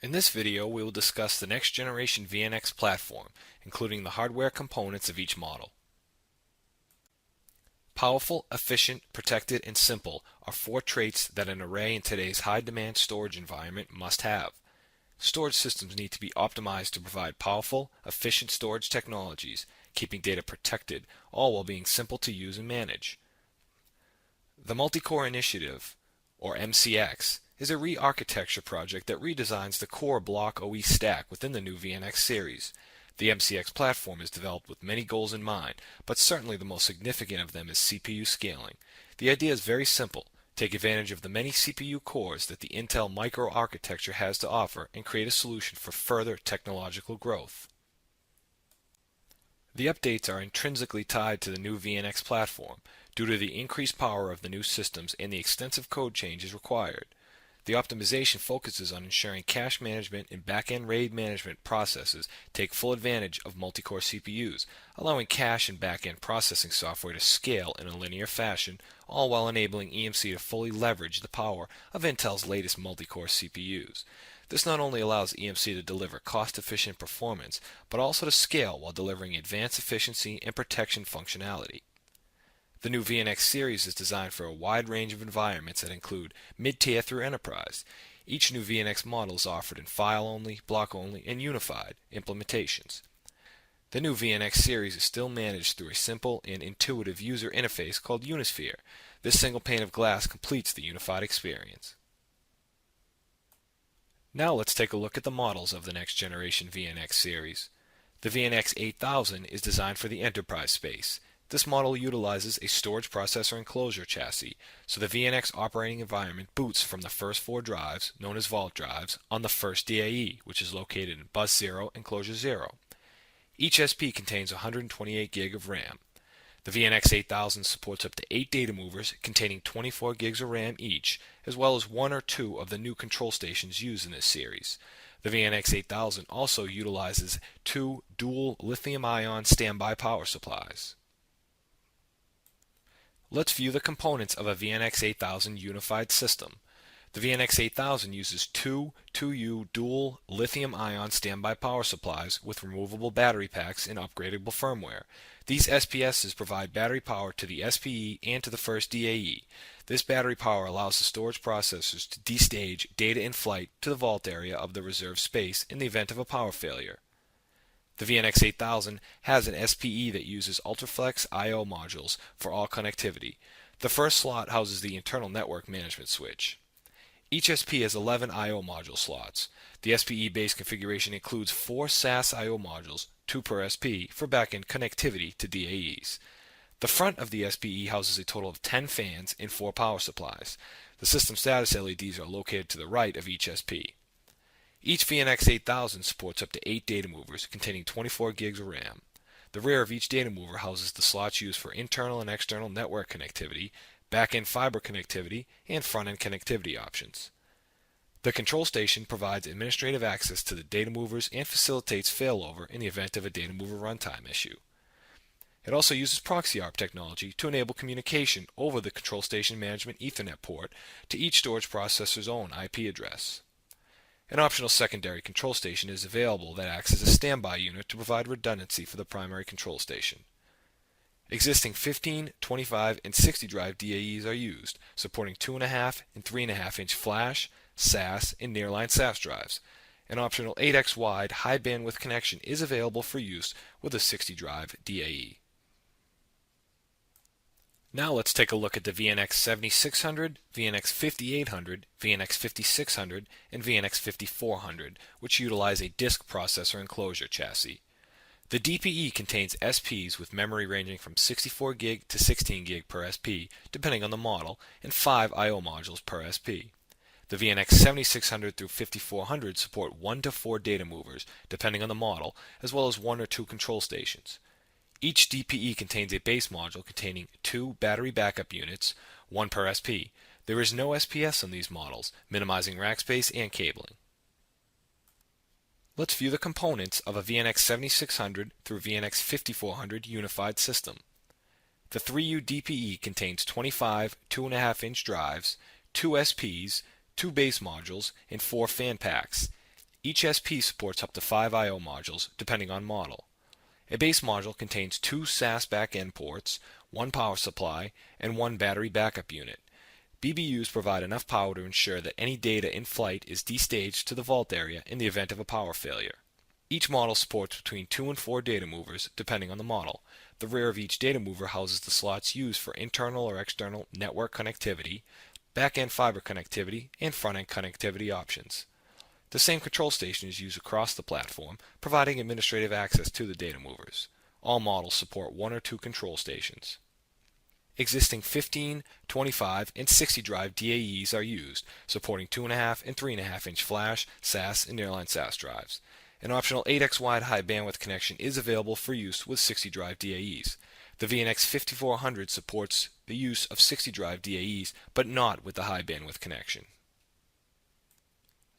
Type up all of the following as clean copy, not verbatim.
In this video, we will discuss the next generation VNX platform, including the hardware components of each model. Powerful, efficient, protected, and simple are four traits that an array in today's high-demand storage environment must have. Storage systems need to be optimized to provide powerful, efficient storage technologies, keeping data protected, all while being simple to use and manage. The Multi-Core Initiative, or MCX, is a re-architecture project that redesigns the core block OE stack within the new VNX series. The MCX platform is developed with many goals in mind, but certainly the most significant of them is CPU scaling. The idea is very simple. Take advantage of the many CPU cores that the Intel microarchitecture has to offer and create a solution for further technological growth. The updates are intrinsically tied to the new VNX platform due to the increased power of the new systems and the extensive code changes required. The optimization focuses on ensuring cache management and back-end RAID management processes take full advantage of multi-core CPUs, allowing cache and back-end processing software to scale in a linear fashion, all while enabling EMC to fully leverage the power of Intel's latest multi-core CPUs. This not only allows EMC to deliver cost-efficient performance, but also to scale while delivering advanced efficiency and protection functionality. The new VNX series is designed for a wide range of environments that include mid-tier through enterprise. Each new VNX model is offered in file-only, block-only, and unified implementations. The new VNX series is still managed through a simple and intuitive user interface called Unisphere. This single pane of glass completes the unified experience. Now let's take a look at the models of the next generation VNX series. The VNX 8000 is designed for the enterprise space. This model utilizes a storage processor enclosure chassis, so the VNX operating environment boots from the first four drives, known as vault drives, on the first DAE, which is located in bus 0, enclosure 0. Each SP contains 128 GB of RAM. The VNX 8000 supports up to 8 data movers containing 24 GB of RAM each, as well as one or two of the new control stations used in this series. The VNX 8000 also utilizes two dual lithium-ion standby power supplies. Let's view the components of a VNX 8000 unified system. The VNX 8000 uses two 2U dual lithium-ion standby power supplies with removable battery packs and upgradable firmware. These SPSs provide battery power to the SPE and to the first DAE. This battery power allows the storage processors to destage data in flight to the vault area of the reserved space in the event of a power failure. The VNX 8000 has an SPE that uses UltraFlex I/O modules for all connectivity. The first slot houses the internal network management switch. Each SP has 11 I/O module slots. The SPE-based configuration includes 4 SAS I/O modules, 2 per SP, for backend connectivity to DAEs. The front of the SPE houses a total of 10 fans and 4 power supplies. The system status LEDs are located to the right of each SP. Each VNX 8000 supports up to 8 data movers containing 24 GB of RAM. The rear of each data mover houses the slots used for internal and external network connectivity, back-end fiber connectivity, and front-end connectivity options. The control station provides administrative access to the data movers and facilitates failover in the event of a data mover runtime issue. It also uses proxy ARP technology to enable communication over the control station management Ethernet port to each storage processor's own IP address. An optional secondary control station is available that acts as a standby unit to provide redundancy for the primary control station. Existing 15, 25, and 60 drive DAEs are used, supporting 2.5 and 3.5 inch flash, SAS, and nearline SAS drives. An optional 8x wide high bandwidth connection is available for use with a 60 drive DAE. Now let's take a look at the VNX 7600, VNX 5800, VNX 5600, and VNX 5400, which utilize a disk processor enclosure chassis. The DPE contains SPs with memory ranging from 64 GB to 16 GB per SP, depending on the model, and 5 I/O modules per SP. The VNX 7600 through 5400 support 1 to 4 data movers, depending on the model, as well as 1 or 2 control stations. Each DPE contains a base module containing 2 battery backup units, 1 per SP. There is no SPS on these models, minimizing rack space and cabling. Let's view the components of a VNX 7600 through VNX 5400 unified system. The 3U DPE contains 25 2.5-inch drives, 2 SPs, 2 base modules, and 4 fan packs. Each SP supports up to 5 I/O modules, depending on model. A base module contains 2 SAS back-end ports, 1 power supply, and 1 battery backup unit. BBUs provide enough power to ensure that any data in flight is destaged to the vault area in the event of a power failure. Each model supports between 2 and 4 data movers, depending on the model. The rear of each data mover houses the slots used for internal or external network connectivity, back-end fiber connectivity, and front-end connectivity options. The same control station is used across the platform, providing administrative access to the data movers. All models support 1 or 2 control stations. Existing 15, 25, and 60 drive DAEs are used, supporting 2.5 and 3.5 inch flash, SAS, and nearline SAS drives. An optional 8x wide high bandwidth connection is available for use with 60 drive DAEs. The VNX 5400 supports the use of 60 drive DAEs, but not with the high bandwidth connection.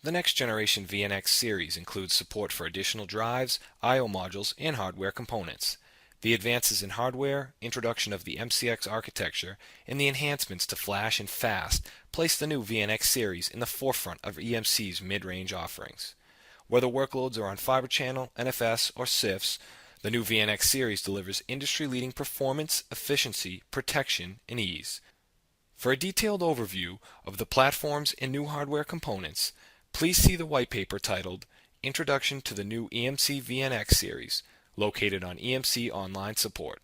The next generation VNX series includes support for additional drives, I/O modules, and hardware components. The advances in hardware, introduction of the MCX architecture, and the enhancements to flash and fast place the new VNX series in the forefront of EMC's mid-range offerings. Whether workloads are on fiber channel, NFS, or CIFS, the new VNX series delivers industry-leading performance, efficiency, protection, and ease. For a detailed overview of the platforms and new hardware components, please see the white paper titled Introduction to the New EMC VNX Series, located on EMC Online Support.